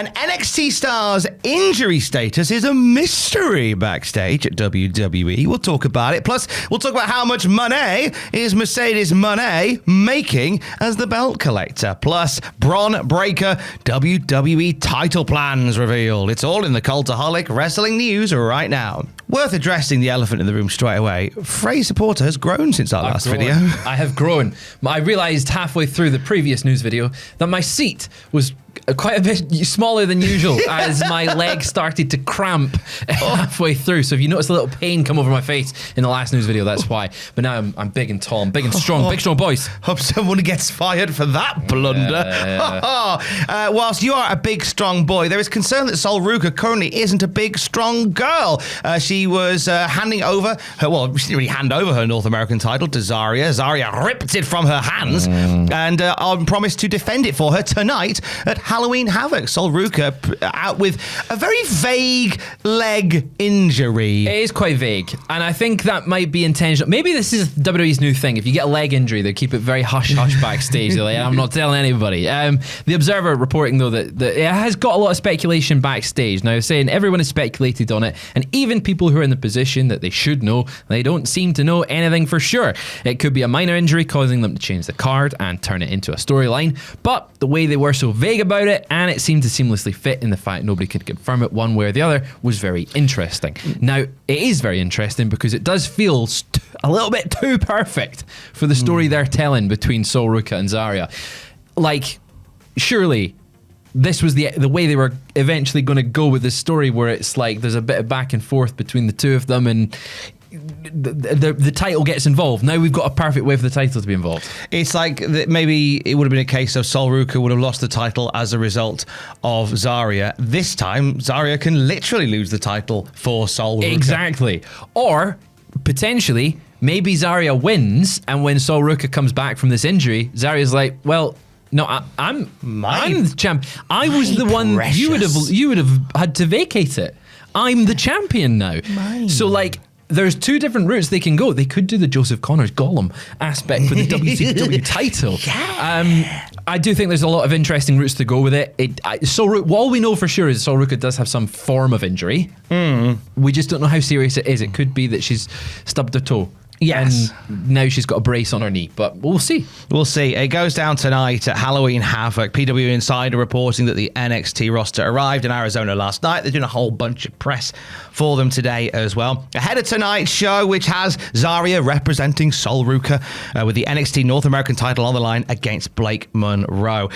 An NXT star's injury status is a mystery backstage at WWE. We'll talk about it. Plus, we'll talk about how much money is Mercedes Mone making as the belt collector. Plus, Bron Breakker WWE title plans revealed. It's all in the Cultaholic Wrestling news right now. Worth addressing the elephant in the room straight away. Fraser Porter has grown since our last video. I have grown. I realised halfway through the previous news video that my seat was quite a bit smaller than usual as my leg started to cramp halfway through. So if you notice a little pain come over my face in the last news video, that's why. But now I'm big and tall. I'm big and strong. Big, strong boys. Hope someone gets fired for that blunder. Whilst you are a big, strong boy, there is concern that Sol Ruka currently isn't a big, strong girl. She was handing over her, well, she didn't really hand over her North American title to Zarya. Zarya ripped it from her hands and promised to defend it for her tonight at Halloween Havoc. Sol Ruka out with a very vague leg injury. It is quite vague, and I think that might be intentional. Maybe this is WWE's new thing. If you get a leg injury, they keep it very hush-hush backstage. They're like, I'm not telling anybody. The Observer reporting, though, that it has got a lot of speculation backstage. Now, saying everyone has speculated on it, and even people who are in the position that they should know, they don't seem to know anything for sure. It could be a minor injury causing them to change the card and turn it into a storyline, but the way they were so vague about it, and it seemed to seamlessly fit in the fact nobody could confirm it one way or the other, was very interesting. Now, it is very interesting because it does feel a little bit too perfect for the story they're telling between Sol Ruka and Zarya. Like, surely this was the way they were eventually going to go with this story, where it's like there's a bit of back and forth between the two of them, and the title gets involved. Now we've got a perfect way for the title to be involved. It's like maybe it would have been a case of Sol Ruka would have lost the title as a result of Zarya. This time, Zarya can literally lose the title for Sol Ruka. Exactly. Or, potentially, maybe Zarya wins, and when Sol Ruka comes back from this injury, Zarya's like, well, no, I'm the champ. I was the one you would have had to vacate it. I'm the champion now. So, like, there's two different routes they can go. They could do the Joseph Connors Gollum aspect with the WCW title. Yeah. I do think there's a lot of interesting routes to go with it. All we know for sure is Sol Ruka does have some form of injury. We just don't know how serious it is. It could be that she's stubbed her toe. Yes. And now she's got a brace on her knee, but we'll see. We'll see. It goes down tonight at Halloween Havoc. PW Insider reporting that the NXT roster arrived in Arizona last night. They're doing a whole bunch of press for them today as well. Ahead of tonight's show, which has Zarya representing Sol Ruka with the NXT North American title on the line against Blake Monroe.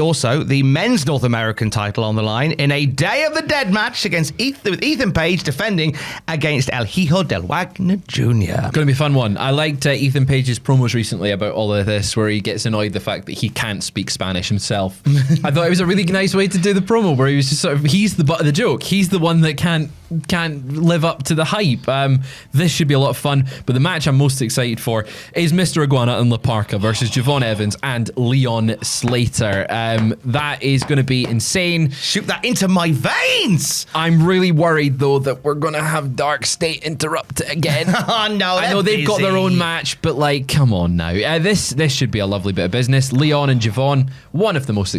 Also, the men's North American title on the line in a Day of the Dead match with Ethan Page defending against El Hijo del Wagner Jr. Going to be a fun one. I liked Ethan Page's promos recently about all of this, where he gets annoyed the fact that he can't speak Spanish himself. I thought it was a really nice way to do the promo, where he was just sort of, he's the butt of the joke. He's the one that can't live up to the hype. This should be a lot of fun, but the match I'm most excited for is Mr. Iguana and La Parka versus Javon Evans and Leon Slater. That is going to be insane. Shoot that into my veins! I'm really worried, though, that we're going to have Dark State interrupt it again. Oh no, I know they've got their own match, but like, come on now. This should be a lovely bit of business. Leon and Javon, two of the most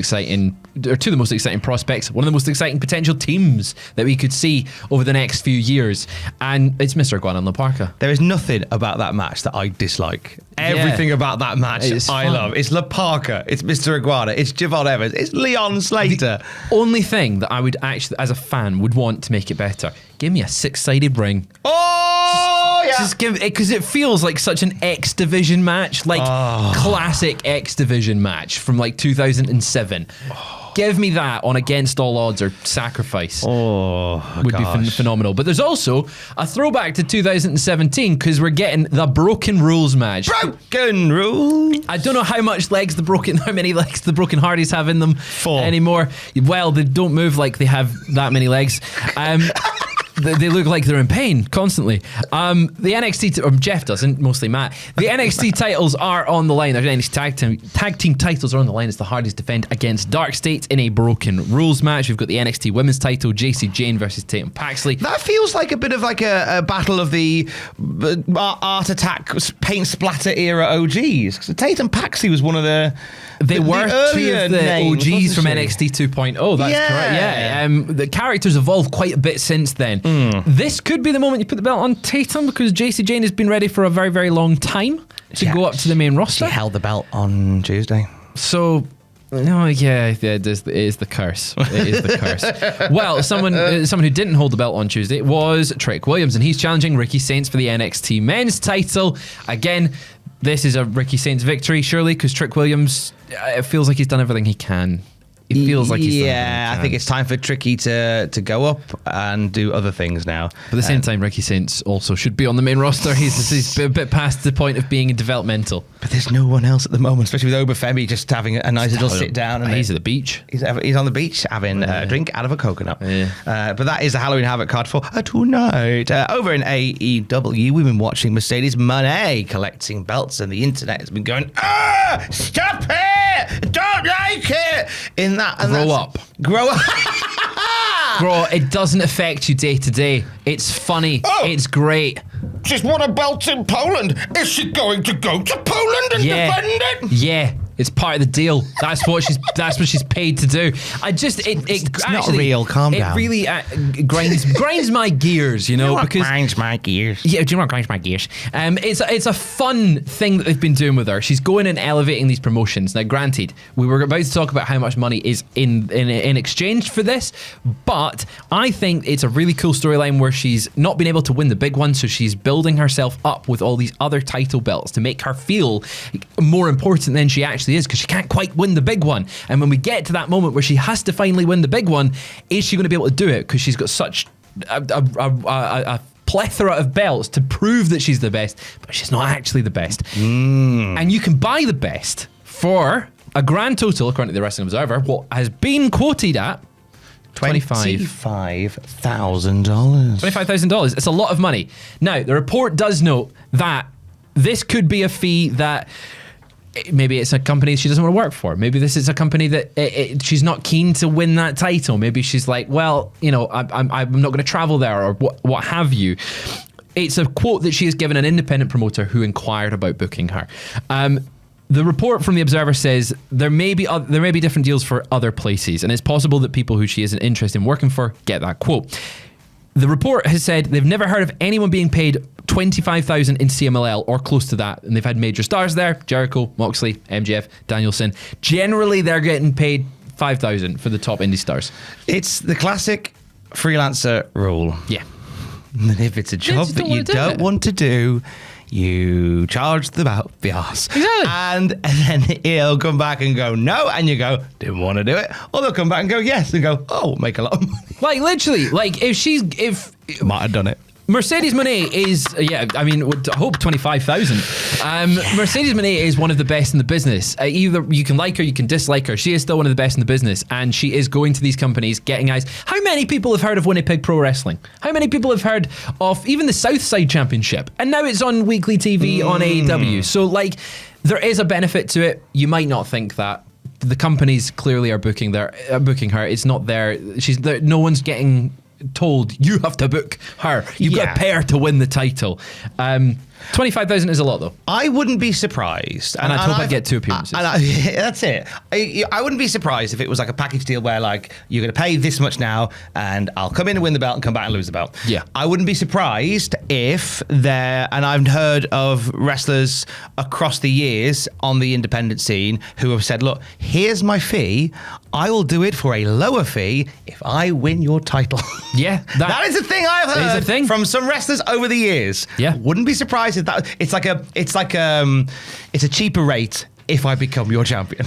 exciting prospects, one of the most exciting potential teams that we could see over the next few years, and it's Mr. Iguana and La Parka. There is nothing about that match that I dislike. Everything about that match I love. It's La Parka, it's Mr. Iguana, it's Javon Evans, it's Leon Slater. The only thing that I would actually, as a fan, would want to make it better, give me a 6-sided ring. Just give it, because it feels like such an X Division match, like classic X Division match from like 2007. Give me that on Against All Odds or Sacrifice. Would be phenomenal. But there's also a throwback to 2017, because we're getting the Broken Rules match. Broken Rules. I don't know how many legs the Broken Hardys have in them 4 anymore. Well, they don't move like they have that many legs. They look like they're in pain constantly. The NXT, or Jeff doesn't, mostly Matt. The NXT titles are on the line. The NXT tag team titles are on the line as the Hardys defend against Dark State in a broken rules match. We've got the NXT women's title, JC Jane versus Tatum Paxley. That feels like a bit of like a battle of the Art Attack paint splatter era OGs. So Tatum Paxley was one of the... They were two of the names, OGs from she? NXT 2.0. That's correct. Yeah. The characters evolved quite a bit since then. This could be the moment you put the belt on Tatum because JC Jane has been ready for a very, very long time to go up to the main roster. She held the belt on Tuesday. So... No, it is the curse. It is the curse. Well, someone who didn't hold the belt on Tuesday was Trick Williams, and he's challenging Ricky Saints for the NXT men's title. Again, this is a Ricky Saints victory, surely, because Trick Williams, it feels like he's done everything he can. It feels like he's done everything he can. I think it's time for Tricky to go up and do other things now. But at the same time, Ricky Saints also should be on the main roster. He's a bit past the point of being developmental. But there's no one else at the moment, especially with Obafemi just having a nice little sit down. And he's at the beach. He's on the beach having a drink out of a coconut. Yeah. But that is the Halloween Havoc card for tonight. Over in AEW, we've been watching Mercedes Mone collecting belts, and the internet has been going, stop it! Don't like it! In that, and Grow up. Grow. It doesn't affect you day to day. It's funny. It's great. She's won a belt in Poland. Is she going to go to Poland and defend it? Yeah. It's part of the deal. That's what she's paid to do. It's actually not real. Calm down. It really grinds my gears, because grinds my gears. Yeah, do you know what grinds my gears? It's a fun thing that they've been doing with her. She's going and elevating these promotions. Now, granted, we were about to talk about how much money is in exchange for this, but I think it's a really cool storyline where she's not been able to win the big one, so she's building herself up with all these other title belts to make her feel more important than she actually is, because she can't quite win the big one. And when we get to that moment where she has to finally win the big one, is she going to be able to do it? Because she's got such a plethora of belts to prove that she's the best, but she's not actually the best. And you can buy the best for a grand total, according to the Wrestling Observer, what has been quoted at $25,000. $25,000. It's a lot of money. Now, the report does note that this could be a fee that maybe it's a company she doesn't want to work for. Maybe this is a company that she's not keen to win that title. Maybe she's like, well, I'm not going to travel there, or what have you. It's a quote that she has given an independent promoter who inquired about booking her. The report from the Observer says there may be different deals for other places, and it's possible that people who she isn't interested in working for get that quote. The report has said they've never heard of anyone being paid $25,000 in CMLL or close to that, and they've had major stars there: Jericho, Moxley, MJF, Danielson. Generally, they're getting paid $5,000 for the top indie stars. It's the classic freelancer rule. Yeah. And if it's a job that you don't want to do, you charge them out the arse. Exactly. And then he'll come back and go, no, and you go, didn't want to do it. Or they'll come back and go, yes, and go, oh, make a lot of money. Like, literally, if might have done it. Mercedes Mone is, I hope 25,000. Mercedes Mone is one of the best in the business. Either you can like her, you can dislike her. She is still one of the best in the business, and she is going to these companies, getting eyes. How many people have heard of Winnipeg Pro Wrestling? How many people have heard of even the Southside Championship? And now it's on weekly TV on AEW. So, there is a benefit to it. You might not think that. The companies clearly are booking her. It's not there. She's there. No one's getting told you have to book her. You've got to pay her to win the title. 25,000 is a lot, though. I wouldn't be surprised. And I hope I get 2 appearances. That's it. I wouldn't be surprised if it was like a package deal where you're going to pay this much now and I'll come in and win the belt and come back and lose the belt. Yeah. I wouldn't be surprised if and I've heard of wrestlers across the years on the independent scene who have said, look, here's my fee. I will do it for a lower fee if I win your title. Yeah. That is a thing I've heard from some wrestlers over the years. Yeah. Wouldn't be surprised if it's a cheaper rate if I become your champion.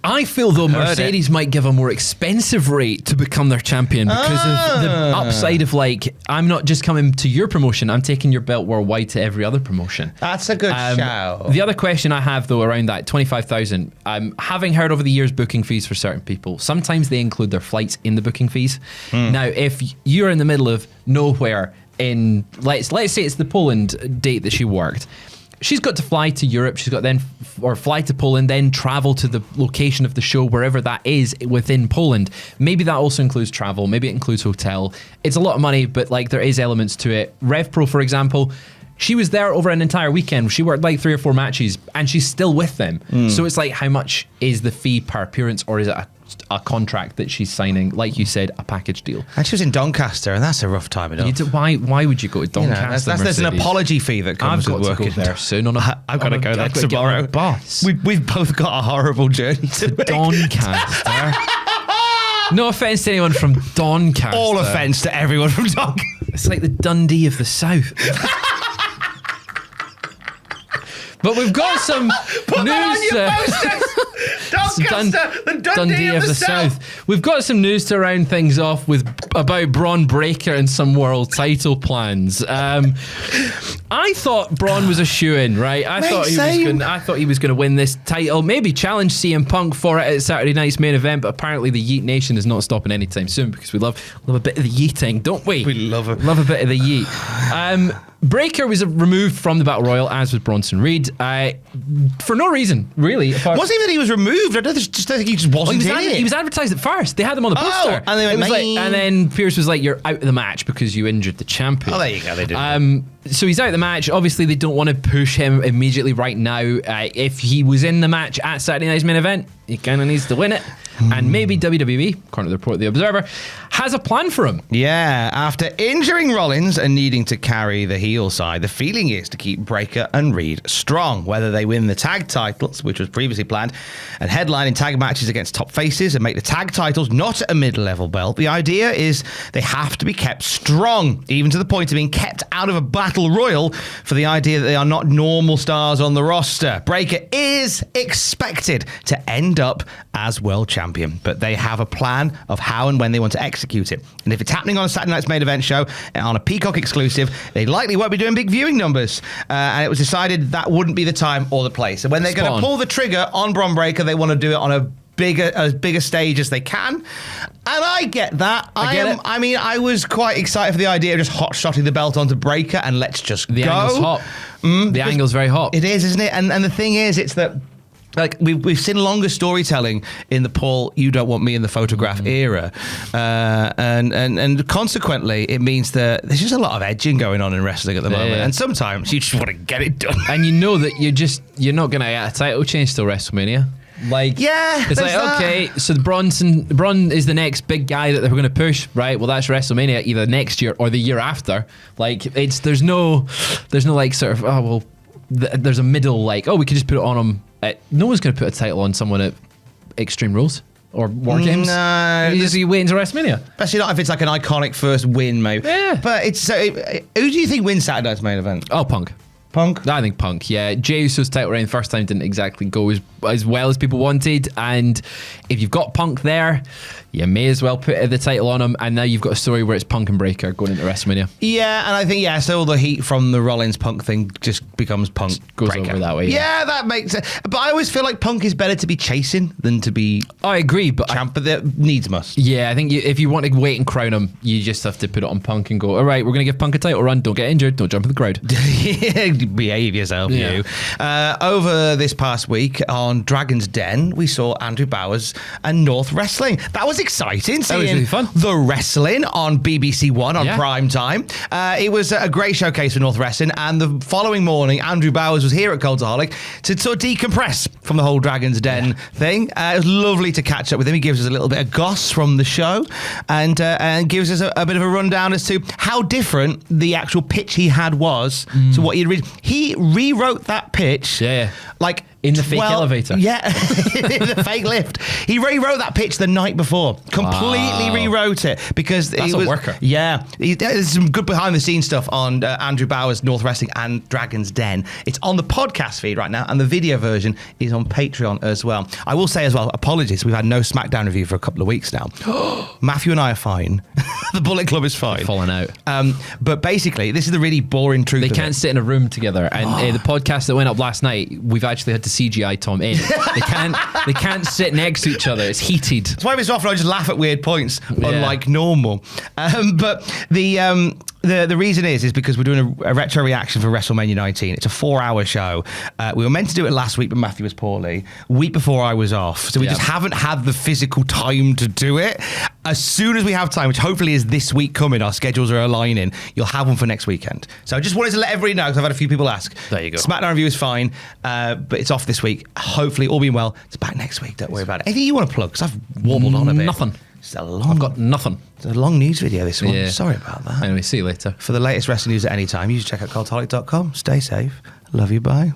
I feel though Mercedes might give a more expensive rate to become their champion because of the upside of like, I'm not just coming to your promotion, I'm taking your belt worldwide to every other promotion. That's a good shout. The other question I have though around that 25,000, having heard over the years booking fees for certain people, sometimes they include their flights in the booking fees. Now, if you're in the middle of nowhere in, let's say it's the Poland date that she worked, she's got to fly to Europe. She's got or fly to Poland, then travel to the location of the show, wherever that is within Poland. Maybe that also includes travel. Maybe it includes hotel. It's a lot of money, but like there is elements to it. RevPro, for example, she was there over an entire weekend. She worked like 3 or 4 matches, and she's still with them. So it's like, how much is the fee per appearance, or is it a contract that she's signing, like you said, a package deal? And she was in Doncaster, and that's a rough time enough. Why would you go to Doncaster? There's an apology fee that comes with working. I've got to go there soon. I've got to go there tomorrow. Bus. We've both got a horrible journey to make. Doncaster. No offense to anyone from Doncaster. All offense to everyone from Doncaster. It's like the Dundee of the South. But we've got some news. Doncaster, the Dundee of the South. We've got some news to round things off about Bron Breakker and some world title plans. I thought Bron was a shoo-in, right? I thought he was going to win this title. Maybe challenge CM Punk for it at Saturday night's main event. But apparently the Yeet Nation is not stopping anytime soon because we love a bit of the yeeting, don't we? We love it. Love a bit of the yeet. Breakker was removed from the Battle Royal, as was Bronson Reed, for no reason, really. Wasn't even that he was removed. I just think he just wasn't in it. He was advertised at first. They had him on the poster. And they went, and then Pierce was like, "You're out of the match because you injured the champion." Oh, there you go. They did. So he's out of the match. Obviously, they don't want to push him immediately right now. If he was in the match at Saturday night's main event, he kind of needs to win it. And maybe WWE, according to the report of The Observer, has a plan for him. Yeah, after injuring Rollins and needing to carry the heel side, the feeling is to keep Breakker and Reed strong. Whether they win the tag titles, which was previously planned, and headline in tag matches against top faces and make the tag titles not a mid-level belt, the idea is they have to be kept strong, even to the point of being kept out of a battle royal for the idea that they are not normal stars on the roster. Breakker is expected to end up as world champion, but they have a plan of how and when they want to execute it. And if it's happening on a Saturday night's main event show and on a Peacock exclusive, they likely won't be doing big viewing numbers. And it was decided that wouldn't be the time or the place. And when they're going to pull the trigger on Bron Breakker, they want to do it on a bigger stage as they can. And I get that. I mean, I was quite excited for the idea of just hot-shotting the belt onto Breakker and let's just go. The angle's hot. The angle's very hot. It is, isn't it? And the thing is, it's that, like, we've seen longer storytelling in the Paul, you don't want me in the photograph era. And consequently, it means that there's just a lot of edging going on in wrestling at the moment. And sometimes you just want to get it done. And you know that you're not going to get a title change till WrestleMania. Like, yeah, it's like, okay, so Bron is the next big guy that they're going to push, right? Well, that's WrestleMania either next year or the year after. Like, there's no like sort of, there's a middle, like, we could just put it on him. No one's going to put a title on someone at Extreme Rules or War Games. No, you wait until WrestleMania. Especially not if it's like an iconic first win, maybe. Yeah, but it's who do you think wins Saturday's main event? Oh, Punk. I think Punk, yeah. Jey Uso's title reign first time didn't exactly go as well as people wanted, and if you've got Punk there, you may as well put the title on him, and now you've got a story where it's Punk and Breakker going into WrestleMania. Yeah, and I think, so all the heat from the Rollins-Punk thing just becomes Punk goes Breakker. Over that way. Yeah, that makes sense. But I always feel like Punk is better to be chasing than to be I agree, but champ, but that needs must. Yeah, I think if you want to wait and crown him, you just have to put it on Punk and go, all right, we're going to give Punk a title run, don't get injured, don't jump in the crowd. Behave yourself, you. Over this past week on Dragon's Den, we saw Andrew Bowers and North Wrestling. That was exciting. That was really fun. The wrestling on BBC One on prime time. It was a great showcase for North Wrestling, and the following morning, Andrew Bowers was here at Cultaholic to sort of decompress from the whole Dragon's Den thing. It was lovely to catch up with him. He gives us a little bit of goss from the show and gives us a bit of a rundown as to how different the actual pitch he had was to what he'd read. He rewrote that pitch. Yeah. Like, In the fake elevator. Yeah, in the fake lift. He rewrote that pitch the night before. Completely rewrote it because That's he a was, worker. Yeah, there's some good behind the scenes stuff on Andrew Bauer's North Wrestling and Dragon's Den. It's on the podcast feed right now, and the video version is on Patreon as well. I will say as well, apologies, we've had no SmackDown review for a couple of weeks now. Matthew and I are fine. The Bullet Club is fine. Falling out. But basically, this is the really boring truth. They can't sit in a room together, and the podcast that went up last night, we've actually had to CGI Tom in. They can't sit next to each other. It's heated. That's why it's often I just laugh at weird points, unlike normal. But the reason is because we're doing a retro reaction for WrestleMania 19. It's a 4-hour show. We were meant to do it last week, but Matthew was poorly. Week before I was off, so we just haven't had the physical time to do it. As soon as we have time, which hopefully is this week coming, our schedules are aligning, you'll have one for next weekend. So I just wanted to let everybody know, because I've had a few people ask. There you go. SmackDown review is fine, but it's off this week. Hopefully, all being well, it's back next week. Don't worry about it. Anything you want to plug? Because I've warbled on a bit. Nothing. I've got nothing. It's a long news video, this one. Yeah. Sorry about that. Anyway, see you later. For the latest wrestling news at any time, you should check out cultaholic.com. Stay safe. Love you. Bye.